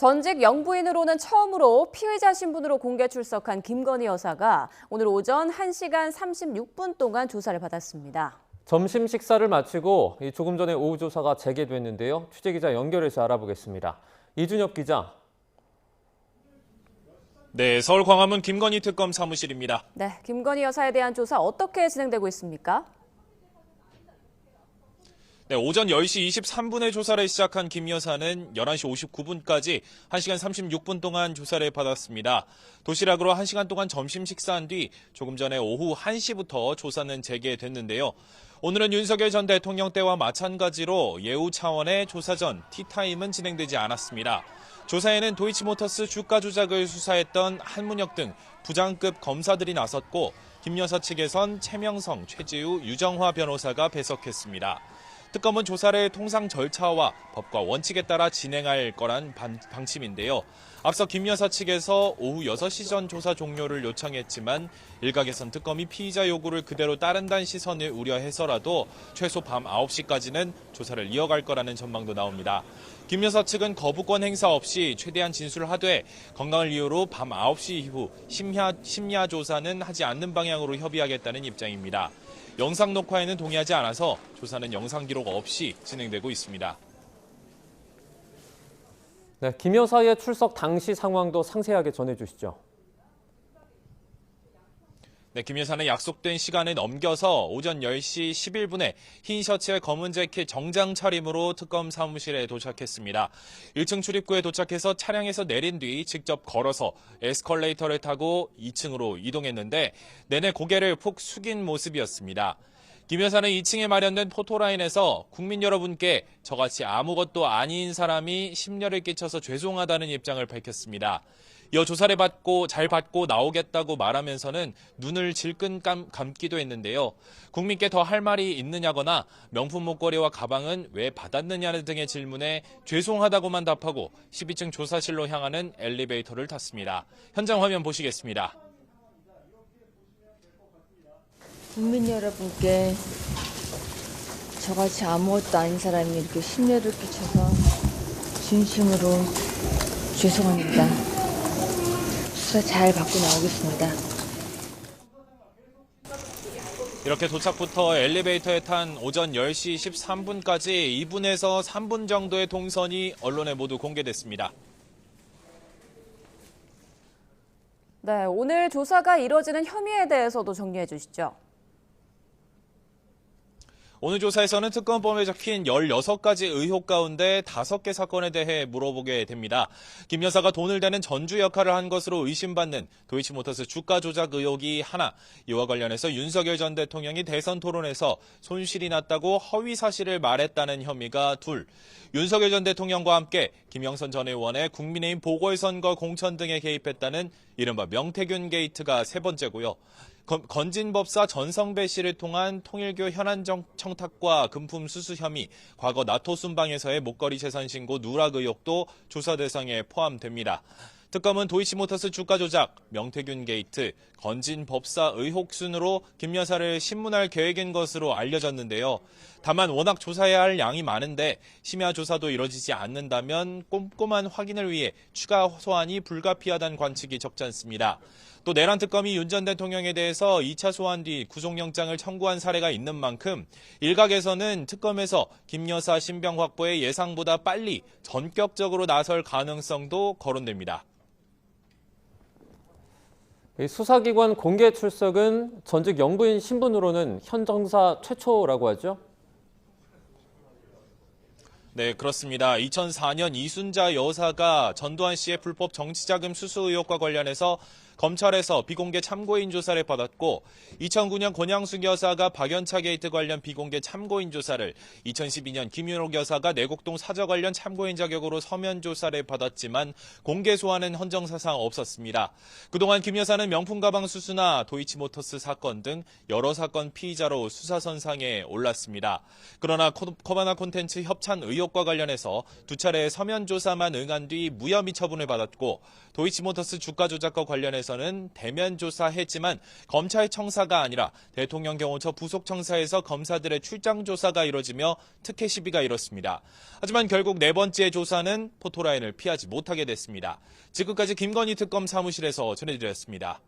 전직 영부인으로는 처음으로 피의자 신분으로 공개 출석한 김건희 여사가 오늘 오전 1시간 36분 동안 조사를 받았습니다. 점심 식사를 마치고 조금 전에 오후 조사가 재개됐는데요. 취재기자 연결해서 알아보겠습니다. 이준엽 기자. 네, 서울 광화문 김건희 특검 사무실입니다. 네, 김건희 여사에 대한 조사 어떻게 진행되고 있습니까? 네, 오전 10시 23분에 조사를 시작한 김 여사는 11시 59분까지 1시간 36분 동안 조사를 받았습니다. 도시락으로 1시간 동안 점심 식사한 뒤 조금 전에 오후 1시부터 조사는 재개됐는데요. 오늘은 윤석열 전 대통령 때와 마찬가지로 예우 차원의 조사 전 티타임은 진행되지 않았습니다. 조사에는 도이치모터스 주가 조작을 수사했던 한문혁 등 부장급 검사들이 나섰고 김 여사 측에선 최명성, 최지우, 유정화 변호사가 배석했습니다. 특검은 조사를 통상 절차와 법과 원칙에 따라 진행할 거란 방침인데요. 앞서 김 여사 측에서 오후 6시 전 조사 종료를 요청했지만 일각에선 특검이 피의자 요구를 그대로 따른다는 시선을 우려해서라도 최소 밤 9시까지는 조사를 이어갈 거라는 전망도 나옵니다. 김 여사 측은 거부권 행사 없이 최대한 진술하되 건강을 이유로 밤 9시 이후 심야 조사는 하지 않는 방향으로 협의하겠다는 입장입니다. 영상 녹화에는 동의하지 않아서 조사는 영상 기록 없이 진행되고 있습니다. 네, 김 여사의 출석 당시 상황도 상세하게 전해주시죠. 네, 김 여사는 약속된 시간을 넘겨서 오전 10시 11분에 흰 셔츠에 검은 재킷 정장 차림으로 특검 사무실에 도착했습니다. 1층 출입구에 도착해서 차량에서 내린 뒤 직접 걸어서 에스컬레이터를 타고 2층으로 이동했는데 내내 고개를 푹 숙인 모습이었습니다. 김 여사는 2층에 마련된 포토라인에서 국민 여러분께 저같이 아무것도 아닌 사람이 심려를 끼쳐서 죄송하다는 입장을 밝혔습니다. 이어 조사를 잘 받고 나오겠다고 말하면서는 눈을 질끈 감기도 했는데요. 국민께 더 할 말이 있느냐거나 명품 목걸이와 가방은 왜 받았느냐 등의 질문에 죄송하다고만 답하고 12층 조사실로 향하는 엘리베이터를 탔습니다. 현장 화면 보시겠습니다. 국민 여러분께 저같이 아무것도 아닌 사람이 이렇게 심려를 끼쳐서 진심으로 죄송합니다. 수사 잘 받고 나오겠습니다. 이렇게 도착부터 엘리베이터에 탄 오전 10시 13분까지 2분에서 3분 정도의 동선이 언론에 모두 공개됐습니다. 네, 오늘 조사가 이뤄지는 혐의에 대해서도 정리해 주시죠. 오늘 조사에서는 특검법에 적힌 16가지 의혹 가운데 5개 사건에 대해 물어보게 됩니다. 김 여사가 돈을 대는 전주 역할을 한 것으로 의심받는 도이치모터스 주가 조작 의혹이 하나, 이와 관련해서 윤석열 전 대통령이 대선 토론에서 손실이 났다고 허위 사실을 말했다는 혐의가 둘, 윤석열 전 대통령과 함께 김영선 전 의원의 국민의힘 보궐선거 공천 등에 개입했다는 이른바 명태균 게이트가 세 번째고요. 건진법사 전성배 씨를 통한 통일교 현안 청탁과 금품 수수 혐의, 과거 나토 순방에서의 목걸이 재산 신고 누락 의혹도 조사 대상에 포함됩니다. 특검은 도이치모터스 주가 조작, 명태균 게이트, 건진법사 의혹 순으로 김 여사를 신문할 계획인 것으로 알려졌는데요. 다만 워낙 조사해야 할 양이 많은데 심야 조사도 이뤄지지 않는다면 꼼꼼한 확인을 위해 추가 소환이 불가피하다는 관측이 적지 않습니다. 또 내란 특검이 윤 전 대통령에 대해서 2차 소환 뒤 구속영장을 청구한 사례가 있는 만큼 일각에서는 특검에서 김 여사 신병 확보에 예상보다 빨리 전격적으로 나설 가능성도 거론됩니다. 수사기관 공개 출석은 전직 영부인 신분으로는 현 정사 최초라고 하죠? 네, 그렇습니다. 2004년 이순자 여사가 전두환 씨의 불법 정치자금 수수 의혹과 관련해서 검찰에서 비공개 참고인 조사를 받았고 2009년 권양숙 여사가 박연차 게이트 관련 비공개 참고인 조사를 2012년 김윤옥 여사가 내곡동 사저 관련 참고인 자격으로 서면 조사를 받았지만 공개 소환은 헌정사상 없었습니다. 그동안 김 여사는 명품 가방 수수나 도이치모터스 사건 등 여러 사건 피의자로 수사선상에 올랐습니다. 그러나 코바나 콘텐츠 협찬 의혹과 관련해서 두 차례 서면 조사만 응한 뒤 무혐의 처분을 받았고 도이치모터스 주가 조작과 관련해서 포토라인에서는 대면 조사했지만 검찰 청사가 아니라 대통령 경호처 부속 청사에서 검사들의 출장 조사가 이뤄지며 특혜 시비가 일었습니다. 하지만 결국 네 번째 조사는 포토라인을 피하지 못하게 됐습니다. 지금까지 김건희 특검 사무실에서 전해드렸습니다.